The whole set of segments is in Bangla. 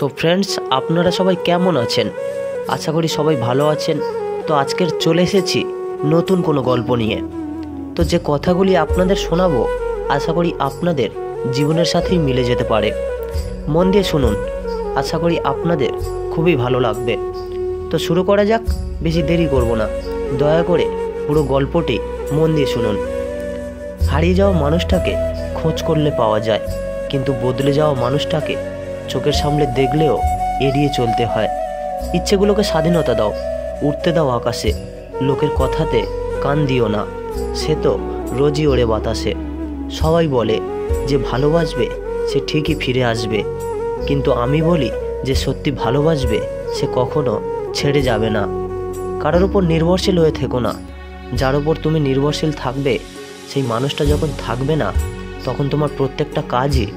সো ফ্রেন্ডস, আপনারা সবাই কেমন আছেন? আশা করি সবাই ভালো আছেন। তো আজকের চলে এসেছি নতুন কোনো গল্প নিয়ে। তো যে কথাগুলি আপনাদের শোনাবো আশা করি আপনাদের জীবনের সাথেই মিলে যেতে পারে। মন দিয়ে শুনুন, আশা করি আপনাদের খুবই ভালো লাগবে। তো শুরু করা যাক, বেশি দেরি করব না। দয়া করে পুরো গল্পটি মন দিয়ে শুনুন। হারিয়ে যাওয়া মানুষটাকে খোঁজ করলে পাওয়া যায়, কিন্তু বদলে যাওয়া মানুষটাকে চোখের সামনে দেখলেও এড়িয়ে চলতে হয়। ইচ্ছেগুলোকে স্বাধীনতা দাও, উঠতে দাও আকাশে। লোকের কথাতে কান দিও না, সে তো রোজই ওড়ে বাতাসে। সবাই বলে যে ভালোবাসবে সে ঠিকই ফিরে আসবে, কিন্তু আমি বলি যে সত্যি ভালোবাসবে সে কখনো ছেড়ে যাবে না। কারোর উপর নির্ভরশীল হয়ে থেকো না। যার উপর তুমি নির্ভরশীল থাকবে সেই মানুষটা যখন থাকবে না, তখন তোমার প্রত্যেকটা কাজই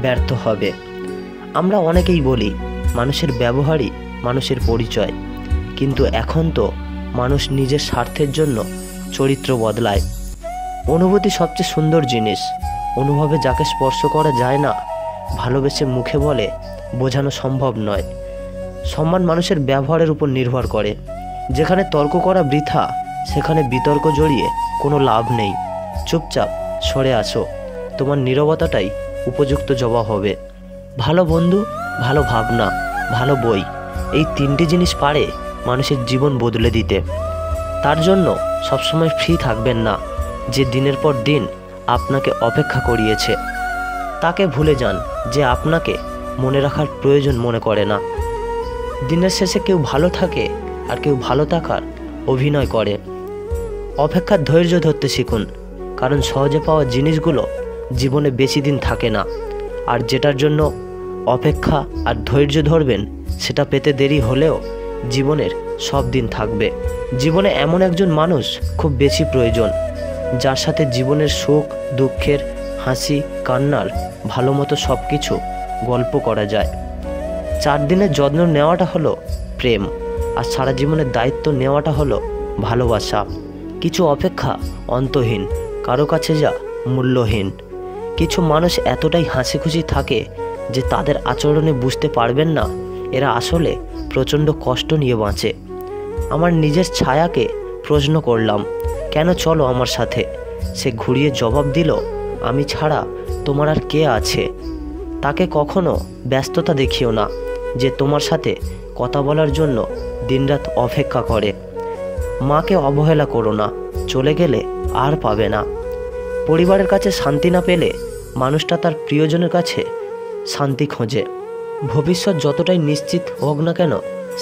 ব্যর্থ হবে। আমরা অনেকেই বলি মানুষের ব্যবহারই মানুষের পরিচয়, কিন্তু এখন তো মানুষ নিজের স্বার্থের জন্য চরিত্র বদলায়। অনুভূতি সবচেয়ে সুন্দর জিনিস। অনুভবে যাকে স্পর্শ করা যায় না, ভালোবেসে মুখে বলে বোঝানো সম্ভব নয়। সম্মান মানুষের ব্যবহারের উপর নির্ভর করে। যেখানে তর্ক করা বৃথা, সেখানে বিতর্ক জড়িয়ে কোনো লাভ নেই। চুপচাপ সরে আসো, তোমার নীরবতাটাই উপযুক্ত জবাব হবে। ভালো বন্ধু, ভালো ভাবনা, ভালো বই, এই তিনটি জিনিস পারে মানুষের জীবন বদলে দিতে। তার জন্য সবসময় ফ্রি থাকবেন না। যে দিনের পর দিন আপনাকে অপেক্ষা করিয়েছে, তাকে ভুলে যান যে আপনাকে মনে রাখার প্রয়োজন মনে করে না। দিনের শেষে কেউ ভালো থাকে আর কেউ ভালো থাকার অভিনয় করে। অপেক্ষার ধৈর্য ধরতে শিখুন, কারণ সহজে পাওয়া জিনিসগুলো জীবনে বেশি দিন থাকে না। আর যেটার জন্য অপেক্ষা আর ধৈর্য ধরবেন, সেটা পেতে দেরি হলেও জীবনের সব দিন থাকবে। জীবনে এমন একজন মানুষ খুব বেশি প্রয়োজন, যার সাথে জীবনের সুখ দুঃখের, হাসি কান্নার ভালো মতো সব কিছু গল্প করা যায়। 4 দিনের যত্ন নেওয়াটা হলো প্রেম, আর সারা জীবনের দায়িত্ব নেওয়াটা হলো ভালোবাসা। কিছু অপেক্ষা অন্তহীন, কারো কাছে যা মূল্যহীন। কিছু মানুষ এতটাই হাসি খুশি থাকে যে তাদের আচরণে বুঝতে পারবেন না এরা আসলে প্রচণ্ড কষ্ট নিয়ে বাঁচে। আমার নিজের ছায়াকে প্রশ্ন করলাম, কেন চলো আমার সাথে? সে ঘুরিয়ে জবাব দিল, আমি ছাড়া তোমার আর কে আছে? তাকে কখনো ব্যস্ততা দেখিও না, যে তোমার সাথে কথা বলার জন্য দিনরাত অপেক্ষা করে। মাকে অবহেলা করো না, চলে গেলে আর পাবে না। পরিবারের কাছে শান্তি না পেলে মানুষটা তার প্রিয়জনের কাছে শান্তি খোঁজে। ভবিষ্যৎ যতটাই নিশ্চিত হোক না কেন,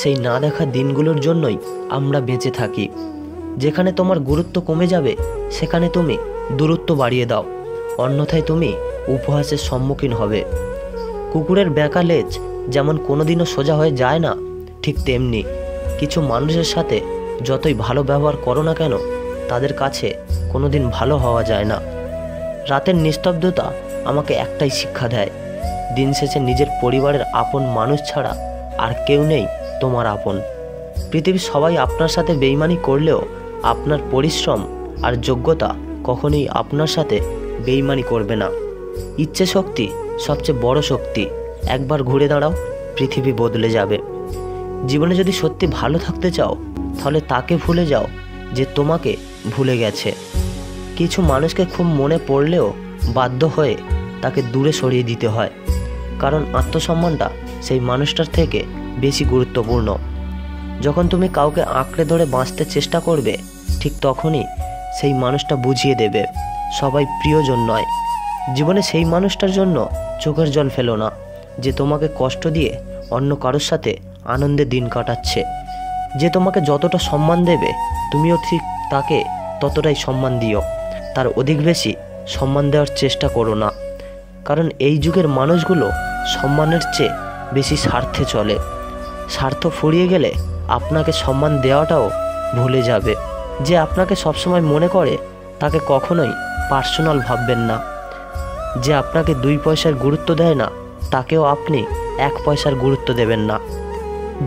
সেই না দেখা দিনগুলোর জন্যই আমরা বেঁচে থাকি। যেখানে তোমার গুরুত্ব কমে যাবে, সেখানে তুমি দূরত্ব বাড়িয়ে দাও, অন্যথায় তুমি উপহাসের সম্মুখীন হবে। কুকুরের বেঁকা লেজ যেমন কোনোদিনও সোজা হয়ে যায় না, ঠিক তেমনি কিছু মানুষের সাথে যতই ভালো ব্যবহার করো না কেন, তাদের কাছে কোনোদিন ভালো হওয়া যায় না। রাতের নিস্তব্ধতা আমাকে একটাই শিক্ষা দেয়, দিন শেষে নিজের পরিবারের আপন মানুষ ছাড়া আর কেউ নেই তোমার আপন। পৃথিবীর সবাই আপনার সাথে বেইমানি করলেও আপনার পরিশ্রম আর যোগ্যতা কখনোই আপনার সাথে বেইমানি করবে না। ইচ্ছে শক্তি সবচেয়ে বড় শক্তি। একবার ঘুরে দাঁড়াও, পৃথিবী বদলে যাবে। জীবনে যদি সত্যি ভালো থাকতে চাও, তাহলে তাকে ভুলে যাও যে তোমাকে ভুলে গেছে। কিছু মানুষকে খুব মনে পড়লেও বাধ্য হয়ে তাকে দূরে সরিয়ে দিতে হয়, কারণ আত্মসম্মানটা সেই মানুষটার থেকে বেশি গুরুত্বপূর্ণ। যখন তুমি কাউকে আঁকড়ে ধরে বাঁচতে চেষ্টা করবে, ঠিক তখনই সেই মানুষটা বুঝিয়ে দেবে সবাই প্রিয়জন নয়। জীবনে সেই মানুষটার জন্য চোখের জল ফেলো না, যে তোমাকে কষ্ট দিয়ে অন্য কারোর সাথে আনন্দে দিন কাটাচ্ছে। যে তোমাকে যতটা সম্মান দেবে, তুমিও ঠিক তাকে ততটাই সম্মান দিও। তার অধিক বেশি সম্মান দেওয়ার চেষ্টা করো না, কারণ এই যুগের মানুষগুলো সম্মানের চেয়ে বেশি স্বার্থে চলে। স্বার্থ ফুরিয়ে গেলে আপনাকে সম্মান দেওয়াটাও ভুলে যাবে। যে আপনাকে সবসময় মনে করে, তাকে কখনোই পার্সোনাল ভাববেন না। যে আপনাকে 2 পয়সার গুরুত্ব দেয় না, তাকেও আপনি 1 পয়সার গুরুত্ব দেবেন না।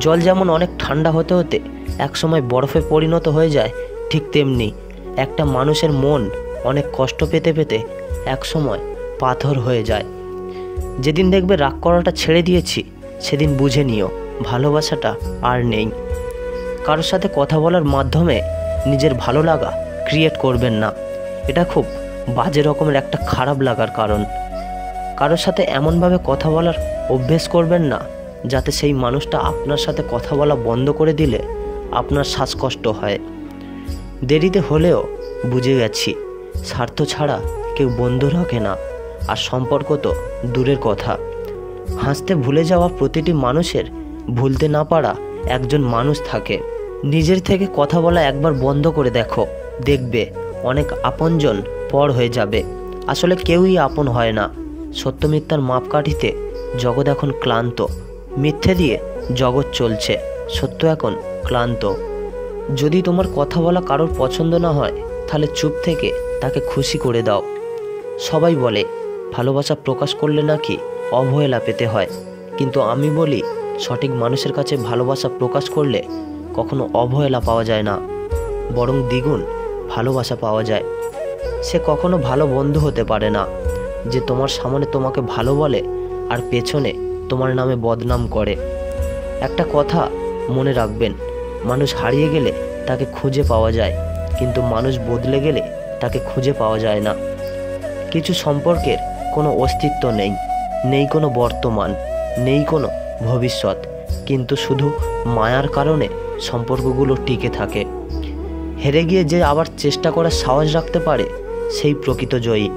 জল যেমন অনেক ঠান্ডা হতে হতে একসময় বরফে পরিণত হয়ে যায়, ঠিক তেমনি একটা মানুষের মন অনেক কষ্ট পেতে পেতে একসময় পাথর হয়ে যায়। যেদিন দেখবে রাগ করাটা ছেড়ে দিয়েছি, সেদিন বুঝে নিও ভালোবাসাটা আর নেই। কারোর সাথে কথা বলার মাধ্যমে নিজের ভালো লাগা ক্রিয়েট করবেন না, এটা খুব বাজে রকমের একটা খারাপ লাগার কারণ। কারোর সাথে এমনভাবে কথা বলার অভ্যেস করবেন না যাতে সেই মানুষটা আপনার সাথে কথা বলা বন্ধ করে দিলে আপনার শ্বাসকষ্ট হয়। দেরিতে হলেও বুঝে গেছি স্বার্থ ছাড়া কেউ বন্ধু রাখে না, আর সম্পর্ক তো দূরের কথা। হাসতে ভুলে যাওয়া প্রতিটি মানুষের ভুলতে না পারা একজন মানুষ থাকে। নিজের থেকে কথা বলা একবার বন্ধ করে দেখো, দেখবে অনেক আপনজন পর হয়ে যাবে। আসলে কেউই আপন হয় না। সত্য মিথ্যার মাপকাঠিতে জগৎ এখন ক্লান্ত। মিথ্যে দিয়ে জগৎ চলছে, সত্য এখন ক্লান্ত। যদি তোমার কথা বলা কারোর পছন্দ না হয় তাহলে চুপ থেকে তাকে খুশি করে দাও। সবাই বলে ভালোবাসা প্রকাশ করলে নাকি অবহেলা পেতে হয়, কিন্তু আমি বলি সঠিক মানুষের কাছে ভালোবাসা প্রকাশ করলে কখনো অবহেলা পাওয়া যায় না, বরং দ্বিগুণ ভালোবাসা পাওয়া যায়। সে কখনো ভালো বন্ধু হতে পারে না যে তোমার সামনে তোমাকে ভালো বলে আর পেছনে তোমার নামে বদনাম করে। একটা কথা মনে রাখবেন, মানুষ হারিয়ে গেলে তাকে খুঁজে পাওয়া যায়, কিন্তু মানুষ বদলে গেলে তাকে খুঁজে পাওয়া যায় না। কিছু সম্পর্কের কোনো অস্তিত্ব নেই, নেই কোনো বর্তমান, নেই কোনো ভবিষ্যৎ, কিন্তু শুধু মায়ার কারণে সম্পর্কগুলো টিকে থাকে। হেরে গিয়ে যে আবার চেষ্টা করার সাহস রাখতে পারে সেই প্রকৃত জয়ী।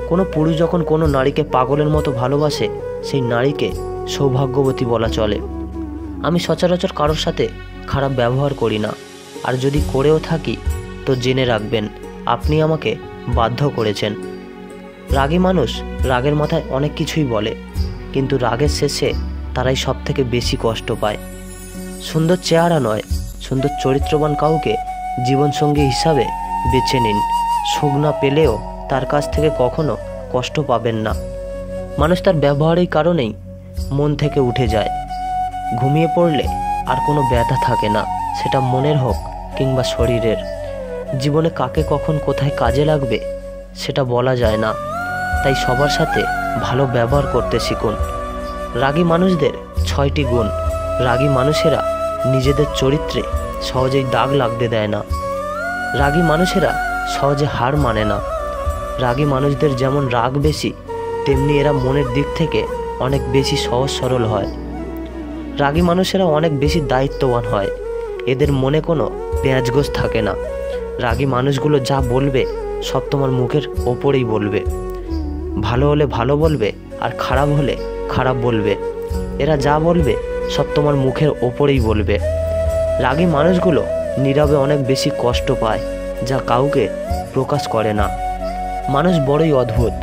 কোনো পুরুষ যখন কোনো নারীকে পাগলের মতো ভালোবাসে সেই নারীকে সৌভাগ্যবতী বলা চলে। আমি সচরাচর কারোর সাথে খারাপ ব্যবহার করি না, আর যদি করেও থাকি তো জেনে রাখবেন আপনি আমাকে বাধ্য করেছেন। রাগী মানুষ রাগের মাথায় অনেক কিছুই বলে, কিন্তু রাগের শেষে তারাই সব থেকে বেশি কষ্ট পায়। সুন্দর চেহারা নয়, সুন্দর চরিত্রবান কাউকে জীবনসঙ্গী হিসাবে বেছে নিন। সুখ না পেলেও তার কাছ থেকে কখনো কষ্ট পাবেন না। মানুষ তার ব্যবহারের কারণেই মন থেকে উঠে যায়। ঘুমিয়ে পড়লে আর কোনো ব্যথা থাকে না, সেটা মনের হোক কিংবা শরীরের। জীবনে কাকে কখন কোথায় কাজে লাগবে সেটা বলা যায় না, তাই সবার সাথে ভালো ব্যবহার করতে শিখুন। রাগী মানুষদের 6টি গুণ। রাগী মানুষেরা নিজেদের চরিত্রে সহজেই দাগ লাগতে দেয় না। রাগী মানুষেরা সহজে হার মানে না। রাগী মানুষদের যেমন রাগ বেশি, তেমনি এরা মনের দিক থেকে অনেক বেশি সহজ সরল হয়। রাগী মানুষেরা অনেক বেশি দায়িত্ববান হয়। এদের মনে কোনো পেঁয়াজগোছ থাকে না। রাগী মানুষগুলো যা বলবে সব তোমার মুখের ওপরেই বলবে। ভালো হলে ভালো বলবে, আর খারাপ হলে খারাপ বলবে। এরা যা বলবে সব তোমার মুখের ওপরেই বলবে। রাগী মানুষগুলো নীরবে অনেক বেশি কষ্ট পায়, যা কাউকে প্রকাশ করে না। মানুষ বড়ই অদ্ভুত।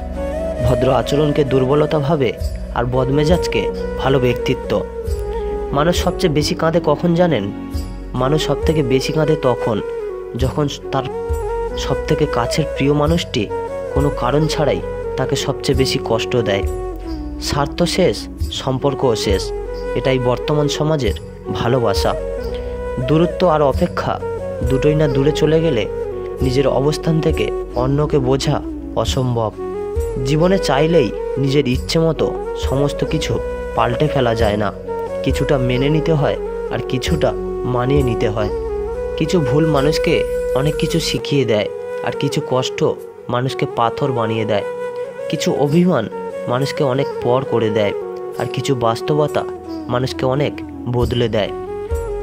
ভদ্র আচরণকে দুর্বলতা ভাবে, আর বদমেজাজকে ভালো ব্যক্তিত্ব। মানুষ সবচেয়ে বেশি কাঁদে কখন জানেন? মানুষ সবথেকে বেশি কাঁদে তখন যখন তার সবথেকে কাছের প্রিয় মানুষটি কোনো কারণ ছাড়াই তাকে সবচেয়ে বেশি কষ্ট দেয়। স্বার্থ শেষ, সম্পর্কও শেষ। এটাই বর্তমান সমাজের ভালোবাসা। দূরত্ব আর অপেক্ষা দুটোই না দূরে চলে গেলে নিজের অবস্থান থেকে অন্যকে বোঝা অসম্ভব। জীবনে চাইলেই নিজের ইচ্ছে মতো সমস্ত কিছু পাল্টে ফেলা যায় না। কিছুটা মেনে নিতে হয়, আর কিছুটা মানিয়ে নিতে হয়। কিছু ভুল মানুষকে অনেক কিছু শিখিয়ে দেয়, আর কিছু কষ্ট মানুষকে পাথর বানিয়ে দেয়। কিছু অভিমান মানুষকে অনেক পর করে দেয়, আর কিছু বাস্তবতা মানুষকে অনেক বদলে দেয়।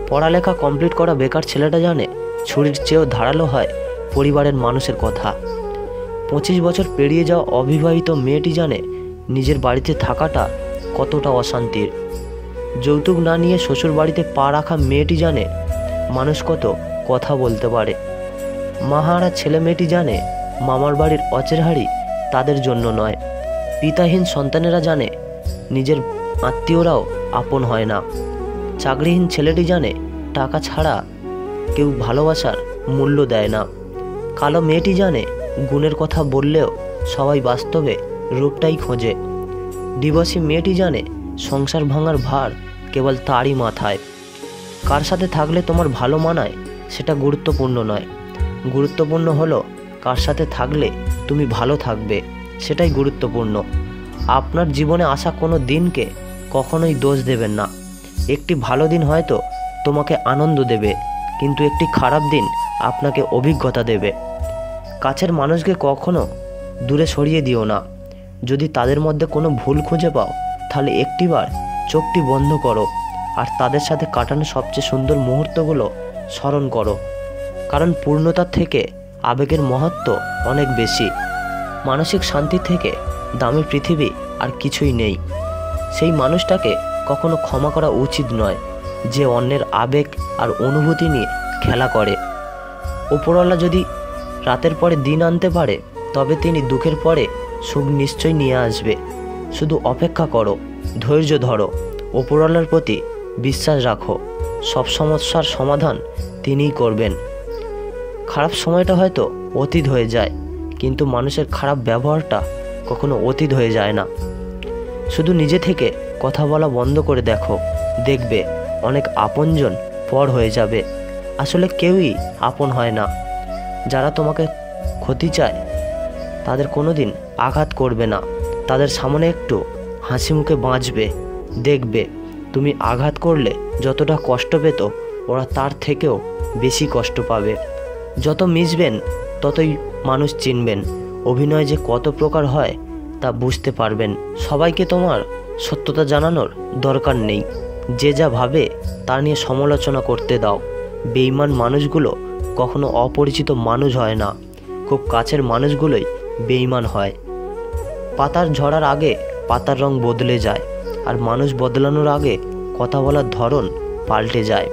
পড়ালেখা কমপ্লিট করা বেকার ছেলেটা জানে ছুরির চেয়েও ধারালো হয় পরিবারের মানুষের কথা। 25 বছর পেরিয়ে যাওয়া অবিবাহিত মেয়েটি জানে নিজের বাড়িতে থাকাটা কতটা অশান্তির। যৌতুক না নিয়ে শ্বশুর বাড়িতে পা রাখা মেয়েটি জানে মানুষ কত কথা বলতে পারে। মাহারা ছেলে মেয়েটি জানে মামার বাড়ির অচের হাঁড়ি তাদের জন্য নয়। পিতাহীন সন্তানেরা জানে নিজের আত্মীয়রাও আপন হয় না। চাকরিহীন ছেলেটি জানে টাকা ছাড়া কেউ ভালোবাসার মূল্য দেয় না। কালো মেয়েটি জানে গুণের কথা বললেও সবাই বাস্তবে রূপটাই খোঁজে। ডিভোর্সি মেয়েটি জানে সংসার ভাঙার ভার কেবল তারই মাথায়। কার সাথে থাকলে তোমার ভালো মানায় সেটা গুরুত্বপূর্ণ নয়, গুরুত্বপূর্ণ হলো কার সাথে থাকলে তুমি ভালো থাকবে, সেটাই গুরুত্বপূর্ণ। আপনার জীবনে আসা কোনো দিনকে কখনোই দোষ দেবেন না। একটি ভালো দিন হয়তো তোমাকে আনন্দ দেবে, কিন্তু একটি খারাপ দিন আপনাকে অভিজ্ঞতা দেবে। কাছের মানুষকে কখনো দূরে সরিয়ে দিও না। যদি তাদের মধ্যে কোনো ভুল খুঁজে পাও, তাহলে একটিবার চোখটি বন্ধ করো আর তাদের সাথে কাটানো সবচেয়ে সুন্দর মুহূর্তগুলো স্মরণ করো। কারণ পূর্ণতার থেকে আবেগের মহত্ব অনেক বেশি। মানসিক শান্তি থেকে দামি পৃথিবী আর কিছুই নেই। সেই মানুষটাকে কখনো ক্ষমা করা উচিত নয় যে অন্যের আবেগ আর অনুভূতি নিয়ে খেলা করে। উপরওয়ালা যদি রাতের পরে দিন আনতে পারে, তবে তিনি দুঃখের পরে সুখ নিশ্চয়ই নিয়ে আসবে। শুধু অপেক্ষা করো, ধৈর্য ধরো, উপরওয়ালার প্রতি বিশ্বাস রাখো। সব সমস্যার সমাধান তিনিই করবেন। খারাপ সময়টা হয়তো অতীত হয়ে যায়, কিন্তু মানুষের খারাপ ব্যবহারটা কখনো অতীত হয়ে যায় না। শুধু নিজে থেকে কথা বলা বন্ধ করে দেখো, দেখবে অনেক আপনজন পর হয়ে যাবে। আসলে কেউই আপন হয় না। যারা তোমাকে ক্ষতি চায় তাদের কোনো দিন আঘাত করবে না। তাদের সামনে একটু হাসি মুখে বাঁচবে। দেখবে তুমি আঘাত করলে যতটা কষ্ট পেত, ওরা তার থেকেও বেশি কষ্ট পাবে। যত মিশবেন ততই মানুষ চিনবেন। অভিনয় যে কত প্রকার হয় তা বুঝতে পারবেন। সবাইকে তোমার সত্যতা জানানোর দরকার নেই। যে যা ভাবে তা নিয়ে সমালোচনা করতে দাও। বেঈমান মানুষগুলো কখনো অপরিচিত মানুষ হয় না। খুব কাছের মানুষগুলোই বেঈমান হয়। পাতার ঝরার আগে পাতার রং বদলে যায়, আর মানুষ বদলানোর আগে কথা বলার ধরন পাল্টে যায়।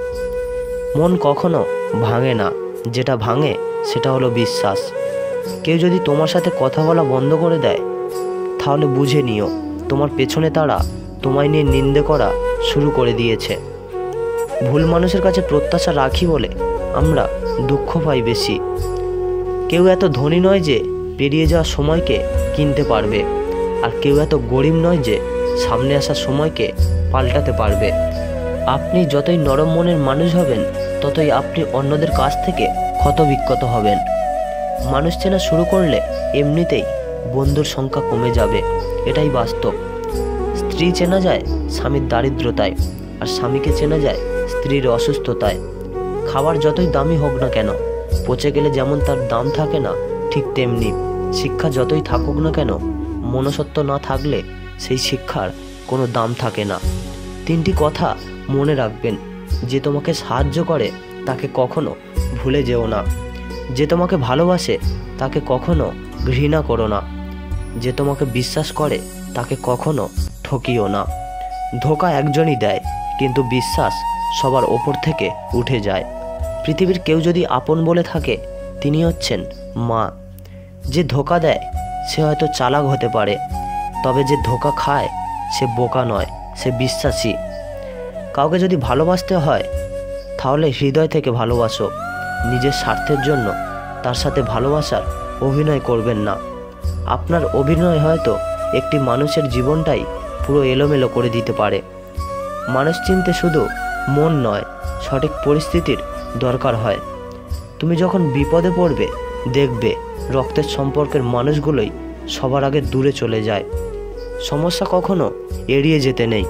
মন কখনো ভাঙে না, যেটা ভাঙে সেটা হলো বিশ্বাস। কেউ যদি তোমার সাথে কথা বলা বন্ধ করে দেয়, তাহলে বুঝে নিও তোমার পেছনে তারা তোমায় নিয়ে নিন্দে করা শুরু করে দিয়েছে। ভুল মানুষের কাছে প্রত্যাশা রাখি বলে আমরা দুঃখ পাই বেশি। কেউ এত ধনী নয় যে পেরিয়ে যাওয়া সময়কে কিনতে পারবে, আর কেউ এত গরিব নয় যে সামনে আসা সময়কে পাল্টাতে পারবে। আপনি যতই নরম মনের মানুষ হবেন, ততই আপনি অন্যদের কাছ থেকে ক্ষতবিক্ষত হবেন। মানুষ চেনা শুরু করলে এমনিতেই বন্ধুর সংখ্যা কমে যাবে, এটাই বাস্তব। স্ত্রী চেনা যায় স্বামীর দারিদ্রতায়, আর স্বামীকে চেনা যায় স্ত্রীর অসুস্থতায়। খাবার যতই দামি হোক না কেন, পচে গেলে যেমন তার দাম থাকে না, ঠিক তেমনি শিক্ষা যতই থাকুক না কেন, মনুষ্যত্ব না থাকলে সেই শিক্ষার কোনো দাম থাকে না। তিনটি কথা মনে রাখবেন: যে তোমাকে সাহায্য করে তাকে কখনো ভুলে যেও না, যে তোমাকে ভালোবাসে তাকে কখনো ঘৃণা করো না, যে তোমাকে বিশ্বাস করে তাকে কখনো ঠকিও না। ধোঁকা একজনই দেয়, কিন্তু বিশ্বাস সবার ওপর থেকে উঠে যায়। পৃথিবীর কেউ যদি আপন বলে থাকে, তিনি হচ্ছেন মা। যে ধোঁকা দেয় সে হয়তো চালাক হতে পারে, তবে যে ধোঁকা খায় সে বোকা নয়, সে বিশ্বাসী। কাউকে যদি ভালোবাসতে হয়, তাহলে হৃদয় থেকে ভালোবাসো। নিজের স্বার্থের জন্য তার সাথে ভালোবাসার অভিনয় করবেন না। আপনার অভিনয় হয়তো একটি মানুষের জীবনটাই পুরো এলোমেলো করে দিতে পারে। মানুষ চিনতে শুধু মন নয়, সঠিক পরিস্থিতির দরকার হয়। তুমি যখন বিপদে পড়বে, দেখবে রক্তের সম্পর্কের মানুষগুলোই সবার আগে দূরে চলে যায়। সমস্যা কখনো এড়িয়ে যেতে নেই,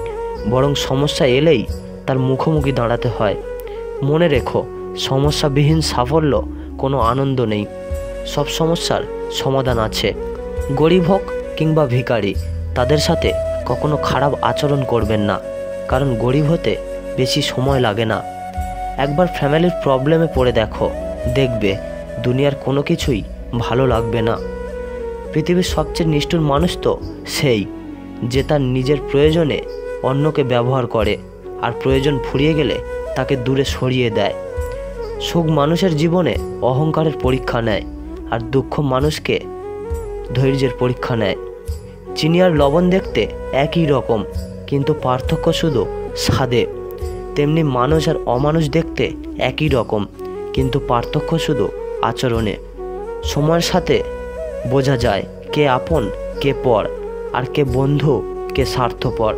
বরং সমস্যা এলেই তার মুখোমুখি দাঁড়াতে হয়। মনে রেখো, সমস্যাবিহীন সাফল্য কোনো আনন্দ নেই। সব সমস্যার সমাধান আছে। গরিব হোক কিংবা ভিখারি, তাদের সাথে কখনো খারাপ আচরণ করবেন না, কারণ গরিব হতে বেশি সময় লাগে না। একবার ফ্যামিলির প্রবলেমে পড়ে দেখো, দেখবে দুনিয়ার কোনো কিছুই ভালো লাগবে না। পৃথিবীর সবচেয়ে নিষ্ঠুর মানুষ তো সেই, যে তার নিজের প্রয়োজনে অন্যকে ব্যবহার করে, আর প্রয়োজন ফুরিয়ে গেলে তাকে দূরে সরিয়ে দেয়। সুখ মানুষের জীবনে অহংকারের পরীক্ষা নেয়, আর দুঃখ মানুষকে ধৈর্যের পরীক্ষা নেয়। চিনি আর লবণ দেখতে একই রকম, কিন্তু পার্থক্য শুধু স্বাদে। তেমনি মানুষ আর অমানুষ দেখতে একই রকম, কিন্তু পার্থক্য শুধু আচরণে। সময়ের সাথে বোঝা যায় কে আপন কে পর, আর কে বন্ধু কে স্বার্থপর।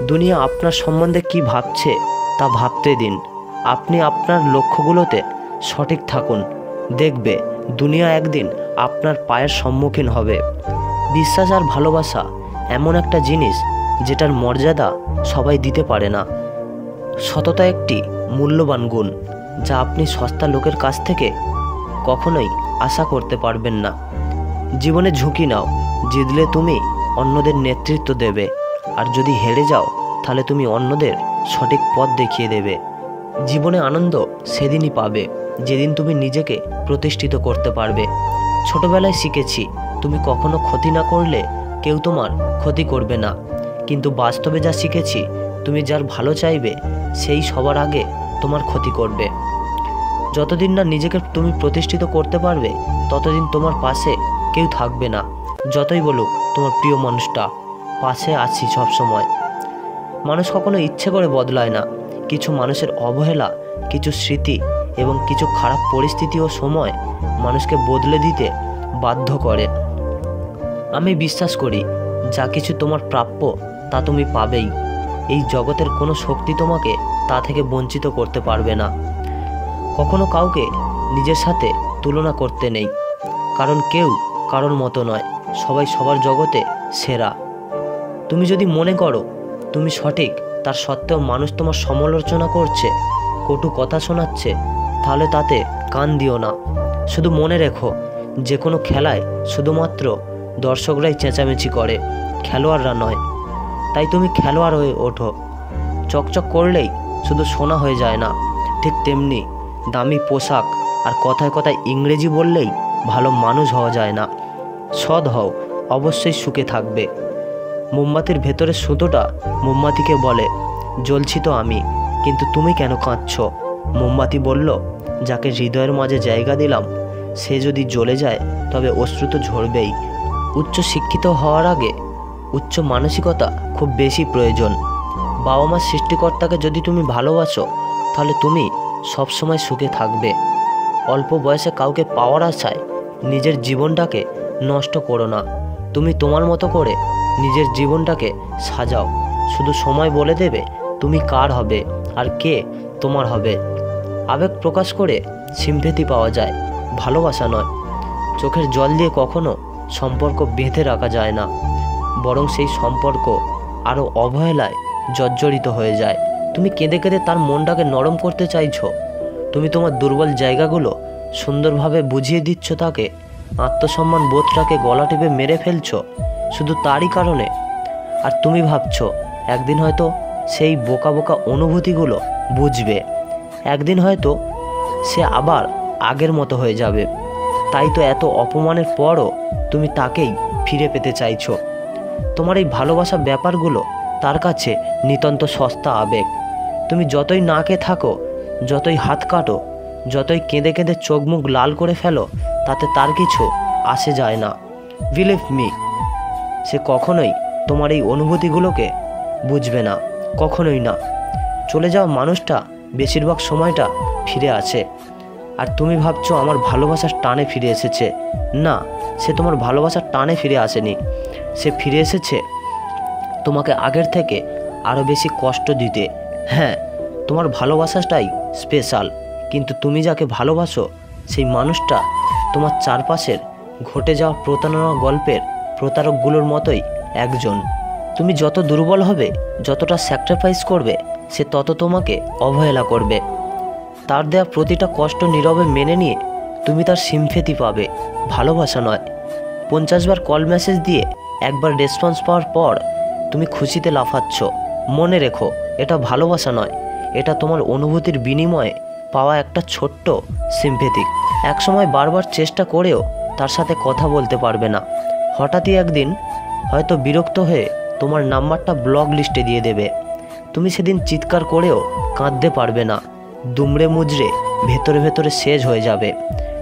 দুনিয়া আপনার সম্বন্ধে কি ভাবছে তা ভাবতে দিন। আপনি আপনার লক্ষ্যগুলোতে সঠিক থাকুন, দেখবে দুনিয়া একদিন আপনার পায়ের সম্মুখীন হবে। বিশ্বাস আর ভালোবাসা এমন একটা জিনিস যেটার মর্যাদা সবাই দিতে পারে না। সততা একটি মূল্যবান গুণ, যা আপনি সস্তা লোকের কাছ থেকে কখনোই আশা করতে পারবেন না। জীবনে ঝুঁকি নাও, জিতলে তুমি অন্যদের নেতৃত্ব দেবে, আর যদি হেরে যাও তাহলে তুমি অন্যদের সঠিক পথ দেখিয়ে দেবে। জীবনে আনন্দ সেদিনই পাবে যেদিন তুমি নিজেকে প্রতিষ্ঠিত করতে পারবে। ছোটবেলায় শিখেছি, তুমি কখনো ক্ষতি না করলে কেউ তোমার ক্ষতি করবে না, কিন্তু বাস্তবে যা শিখেছি, তুমি যার ভালো চাইবে সেই সবার আগে তোমার ক্ষতি করবে। যতদিন না নিজেকে তুমি প্রতিষ্ঠিত করতে পারবে ততদিন তোমার পাশে কেউ থাকবে না। যতই বলুক তোমার প্রিয় মানুষটা, পাশে আছি সবসময়। মানুষ কখনো ইচ্ছে করে বদলায় না। কিছু মানুষের অবহেলা, কিছু স্মৃতি এবং কিছু খারাপ পরিস্থিতি ও সময় মানুষকে বদলে দিতে বাধ্য করে। আমি বিশ্বাস করি, যা কিছু তোমার প্রাপ্য তা তুমি পাবেই। এই জগতের কোনো শক্তি তোমাকে তা থেকে বঞ্চিত করতে পারবে না। কখনো কাউকে নিজের সাথে তুলনা করতে নেই, কারণ কেউ কারোর মতো নয়, সবাই সবার জগতে সেরা। তুমি যদি মনে করো তুমি সঠিক, তার সত্ত্বেও মানুষ তোমার সমালোচনা করছে, কটু কথা শোনাচ্ছে, তাহলে তাতে কান দিও না। শুধু মনে রেখো, যে কোনো খেলায় শুধুমাত্র দর্শকরাই চেঁচামেচি করে, খেলোয়াড়রা নয়। তাই তুমি খেলোয়াড় হয়ে ওঠো। চকচক করলেই শুধু সোনা হয়ে যায় না, ঠিক তেমনি দামি পোশাক আর কথায় কথায় ইংরেজি বললেই ভালো মানুষ হওয়া যায় না। সৎ হও, অবশ্যই সুখে থাকবে। মোমবাতির ভেতরের সুতোটা মোমবাতিকে বলে, জ্বলছি তো আমি, কিন্তু তুমি কেন কাঁদছ? মোমবাতি বলল, যাকে হৃদয়ের মাঝে জায়গা দিলাম সে যদি জ্বলে যায় তবে অশ্রু তো ঝরবেই। উচ্চ শিক্ষিত হওয়ার আগে উচ্চ মানসিকতা খুব বেশি প্রয়োজন। বাবা মার সৃষ্টিকর্তাকে যদি তুমি ভালোবাসো তাহলে তুমি সবসময় সুখে থাকবে। অল্প বয়সে কাউকে পাওয়ার আশায় নিজের জীবনটাকে নষ্ট করো না। তুমি তোমার মতো করে নিজের জীবনটাকে সাজাও। শুধু সময় বলে দেবে তুমি কার হবে আর কে তোমার হবে। আবেগ প্রকাশ করে সিম্প্যাথি পাওয়া যায়, ভালোবাসা নয়। চোখের জল দিয়ে কখনো সম্পর্ক বেঁধে রাখা যায় না, বরং সেই সম্পর্ক আরও অবহেলায় জর্জরিত হয়ে যায়। তুমি কেঁদে কেঁদে তার মনটাকে নরম করতে চাইছো। তুমি তোমার দুর্বল জায়গাগুলো সুন্দরভাবে বুঝিয়ে দিচ্ছ তাকে। আত্মসম্মান বোধটাকে গলা টিপে মেরে ফেলছো শুধু তারই কারণে। আর তুমি ভাবছো একদিন হয়তো সেই বোকা বোকা অনুভূতিগুলো বুঝবে, একদিন হয়তো সে আবার আগের মতো হয়ে যাবে। তাই তো এত অপমানের পরও তুমি তাকেই ফিরে পেতে চাইছো। তোমার এই ভালোবাসা ব্যাপারগুলো তার কাছে নিতান্ত সস্তা আবেগ। তুমি যতই নাকে থাকো, যতই হাত কাটো, যতই কেঁদে কেঁদে চোখ মুখ লাল করে ফেলো, তাতে তার কিছু আসে যায় না। বিলিভ মি, সে কখনোই তোমার এই অনুভূতিগুলোকে বুঝবে না, কখনোই না। চলে যাওয়া মানুষটা বেশিরভাগ সময়টা ফিরে আসে, আর তুমি ভাবছো আমার ভালোবাসার টানে ফিরে এসেছে। না, সে তোমার ভালোবাসার টানে ফিরে আসেনি। সে ফিরে এসেছে তোমাকে আগের থেকে আরও বেশি কষ্ট দিতে। হ্যাঁ, তোমার ভালোবাসাটাই স্পেশাল, কিন্তু তুমি যাকে ভালোবাসো সেই মানুষটা তোমার চারপাশের ঘটে যাওয়া প্রতারণা গল্পের প্রতারকগুলোর মতোই একজন। তুমি যত দুর্বল হবে, যতটা স্যাক্রিফাইস করবে, সে তত তোমাকে অবহেলা করবে। তার দেওয়া প্রতিটা কষ্ট নীরবে মেনে নিয়ে তুমি তার সিম্প্যাথি পাবে, ভালোবাসা নয়। 50 বার কল মেসেজ দিয়ে একবার রেসপন্স পাওয়ার পর তুমি খুশিতে লাফাচ্ছ। মনে রেখো, এটা ভালোবাসা নয়, এটা তোমার অনুভূতির বিনিময়ে পাওয়া একটা ছোট্ট সিম্প্যাথি। একসময় বারবার চেষ্টা করেও তার সাথে কথা বলতে পারবে না। হঠাৎই একদিন হয়তো বিরক্ত হয়ে তোমার নাম্বারটা ব্লক লিস্টে দিয়ে দেবে। তুমি সেদিন চিৎকার করেও কাঁদতে পারবে না, দুমড়ে মুচড়ে ভেতরে ভেতরে শেষ হয়ে যাবে।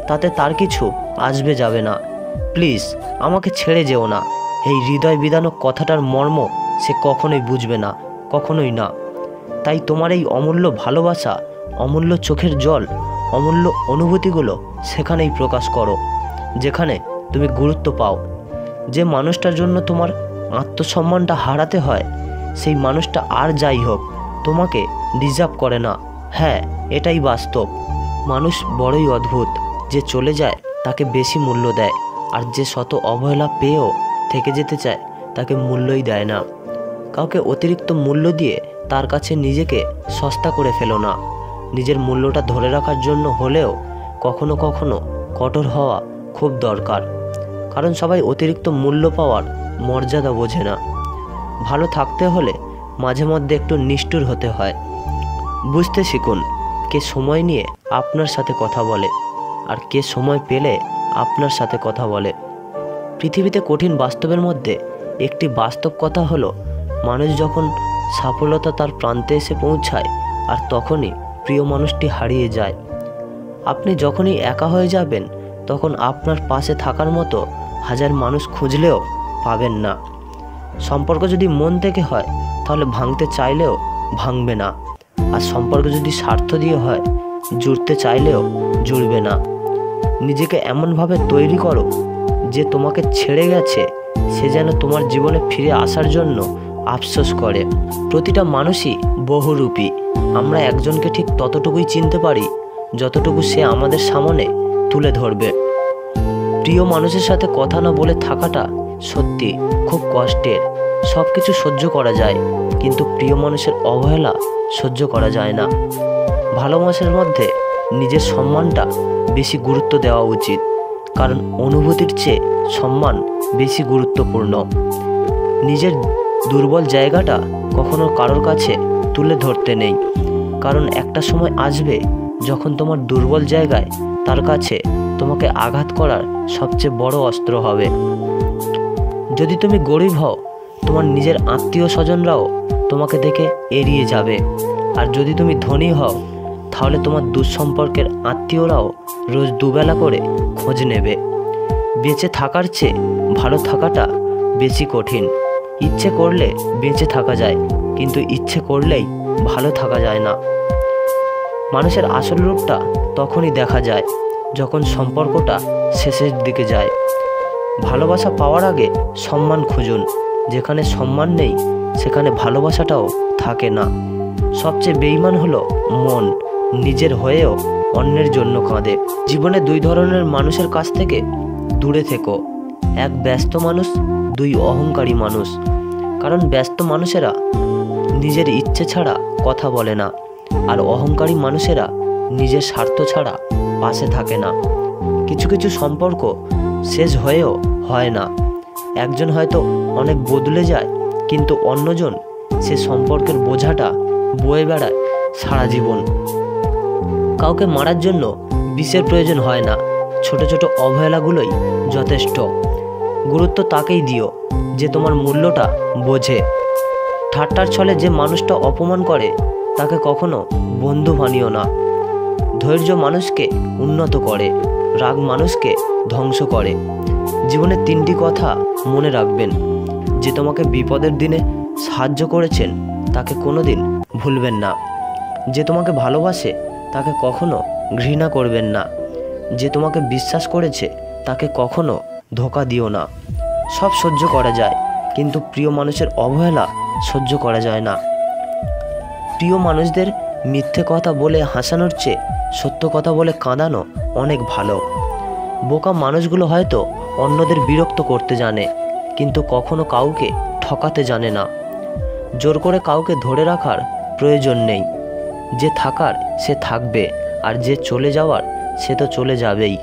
তাতে তার কিছু আসবে যাবে না। প্লিজ আমাকে ছেড়ে যেও না। এই হৃদয় বিদানক কথাটার মর্ম সে কখনোই বুঝবে না, কখনোই না। তাই তোমার এই অমূল্য ভালোবাসা, অমূল্য চোখের জল, অমূল্য অনুভূতিগুলো সেখানেই প্রকাশ করো, যেখানে তুমি গুরুত্ব পাও। যে মানুষটার জন্য তোমার আত্মসম্মানটা হারাতে হয়, সেই মানুষটা আর যাই হোক তোমাকে ডিজার্ভ করে না। হ্যাঁ, এটাই বাস্তব। মানুষ বড়ই অদ্ভুত, যে চলে যায় তাকে বেশি মূল্য দেয়, আর যে শত অবহেলা পেয়েও থেকে যেতে চায় তাকে মূল্যই দেয় না। কাউকে অতিরিক্ত মূল্য দিয়ে তার কাছে নিজেকে সস্তা করে ফেলো না। নিজের মূল্যটা ধরে রাখার জন্য হলেও কখনো কখনো কঠোর হওয়া খুব দরকার, কারণ সবাই অতিরিক্ত মূল্য পাওয়ার মর্যাদা বোঝে না। ভালো থাকতে হলে মাঝে মধ্যে একটু নিষ্ঠুর হতে হয়। বুঝতে শিখুন কে সময় নিয়ে আপনার সাথে কথা বলে আর কে সময় পেলে আপনার সাথে কথা বলে। পৃথিবীতে কঠিন বাস্তবের মধ্যে একটি বাস্তব কথা হলো, মানুষ যখন সফলতা তার প্রান্তে এসে পৌঁছায় আর তখনই প্রিয় মানুষটি হারিয়ে যায়। আপনি যখনই একা হয়ে যাবেন তখন আপনার পাশে থাকার মতো হাজার মানুষ খুঁজলেও পাবেন না। সম্পর্ক যদি মন থেকে হয় তাহলে ভাঙতে চাইলেও ভাঙবে না, আর সম্পর্ক যদি স্বার্থ দিয়ে হয় জুড়তে চাইলেও জুড়বে না। নিজেকে এমনভাবে তৈরি করো যে তোমাকে ছেড়ে গেছে সে যেন তোমার জীবনে ফিরে আসার জন্য আফসোস করে। প্রতিটা মানুষই বহুরূপী। আমরা একজনকে ঠিক ততটুকুই চিনতে পারি যতটুকু সে আমাদের সামনে তুলে ধরবে। প্রিয় মানুষের সাথে কথা না বলে থাকাটা সত্যি খুব কষ্টের। সব কিছু সহ্য করা যায়, কিন্তু প্রিয় মানুষের অবহেলা সহ্য করা যায় না। ভালোবাসার মধ্যে নিজের সম্মানটা বেশি গুরুত্ব দেওয়া উচিত, কারণ অনুভূতির চেয়ে সম্মান বেশি গুরুত্বপূর্ণ। নিজের দুর্বল জায়গাটা কখনো কারোর কাছে তুলে ধরতে নেই, কারণ একটা সময় আসবে যখন তোমার দুর্বল জায়গায় তার কাছে তোমাকে আঘাত করার সবচেয়ে বড় অস্ত্র হবে। যদি তুমি গরিব হও তোমার নিজের আত্মীয় স্বজনরাও তোমাকে দেখে এড়িয়ে যাবে, আর যদি তুমি ধনী হও তাহলে তোমার দুঃসম্পর্কের আত্মীয়রাও রোজ দুবেলা করে খোঁজ নেবে। বেঁচে থাকার চেয়ে ভালো থাকাটা বেশি কঠিন। ইচ্ছে করলে বেঁচে থাকা যায়, কিন্তু ইচ্ছে করলেই ভালো থাকা যায় না। মানুষের আসল রূপটা তখনই দেখা যায় যখন সম্পর্কটা শেষের দিকে যায়। ভালোবাসা পাওয়ার আগে সম্মান খুঁজুন। যেখানে সম্মান নেই সেখানে ভালোবাসাটাও থাকে না। সবচেয়ে বেঈমান হলো মন, নিজের হয়েও অন্যের জন্য কাঁদে। জীবনে দুই ধরনের মানুষের কাছ থেকে দূরে থেকো, এক ব্যস্ত মানুষ, দুই অহংকারী মানুষ। কারণ ব্যস্ত মানুষেরা নিজের ইচ্ছে ছাড়া কথা বলে না, আর অহংকারী মানুষেরা নিজের স্বার্থ ছাড়া পাশে থাকে না। কিছু কিছু সম্পর্ক শেষ হয়েও হয় না। একজন হয়তো অনেক বদলে যায়, কিন্তু অন্যজন সে সম্পর্কের বোঝাটা বয়ে বেড়ায় সারা জীবন। কাউকে মারার জন্য বিষের প্রয়োজন হয় না, ছোট ছোট অবহেলাগুলোই যথেষ্ট। গুরুত্ব তাকেই দিও যে তোমার মূল্যটা বোঝে। ঠাট্টার ছলে যে মানুষটা অপমান করে তাকে কখনো বন্ধু বানিও না। ধৈর্য মানুষকে উন্নত করে, রাগ মানুষকে ধ্বংস করে। জীবনে তিনটি কথা মনে রাখবেন, যে তোমাকে বিপদের দিনে সাহায্য করেছেন তাকে কোনোদিন ভুলবেন না। যে তোমাকে ভালোবাসে তাকে কখনো ঘৃণা করবেন না। যে তোমাকে বিশ্বাস করেছে তাকে কখনো ধোঁকা দিও না। সব সহ্য করা যায়, কিন্তু প্রিয় মানুষের অবহেলা সহ্য করা যায় না। প্রিয় মানুষদের মিথ্যে কথা বলে হাসানোর চেয়ে সত্য কথা বলে কাঁদানো অনেক ভালো। বোকা মানুষগুলো হয়তো অন্যদের বিরক্ত করতে জানে, কিন্তু কখনো কাউকে ঠকাতে জানে না। জোর করে কাউকে ধরে রাখার প্রয়োজন নেই। যে থাকার সে থাকবে, আর যে চলে যাওয়ার সে তো চলে যাবেই।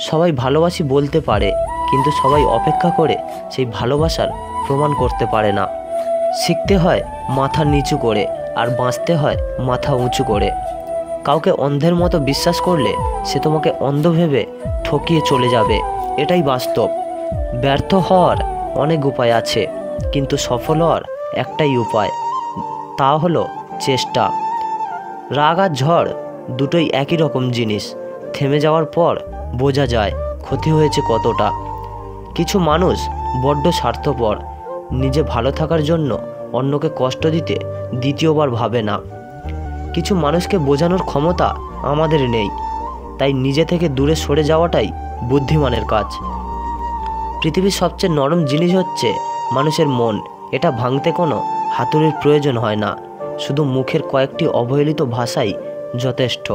সবাই ভালোবাসি বলতে পারে, কিন্তু সবাই অপেক্ষা করে সেই ভালোবাসার প্রমাণ করতে পারে না। শিখতে হয় মাথা নিচু করে, আর বাঁচতে হয় মাথা উঁচু করে। কাউকে অন্ধের মতো বিশ্বাস করলে সে তোমাকে অন্ধ ভেবে ঠকিয়ে চলে যাবে, এটাই বাস্তব। ব্যর্থ হওয়ার অনেক উপায় আছে, কিন্তু সফল হওয়ার একটাই উপায়, তা হলো চেষ্টা। রাগ আর ঝড় দুটোই একই রকম জিনিস। থেমে যাওয়ার পর বোঝা যায় ক্ষতি হয়েছে কতটা। কিছু মানুষ বড্ড স্বার্থপর, নিজে ভালো থাকার জন্য অন্যকে কষ্ট দিতে দ্বিতীয়বার ভাবে না। কিছু মানুষকে বোঝানোর ক্ষমতা আমাদের নেই, তাই নিজে থেকে দূরে সরে যাওয়াটাই বুদ্ধিমানের কাজ। পৃথিবীর সবচেয়ে নরম জিনিস হচ্ছে মানুষের মন। এটা ভাঙতে কোনো হাতুড়ির প্রয়োজন হয় না, শুধু মুখের কয়েকটি অবহেলিত ভাষাই যথেষ্ট।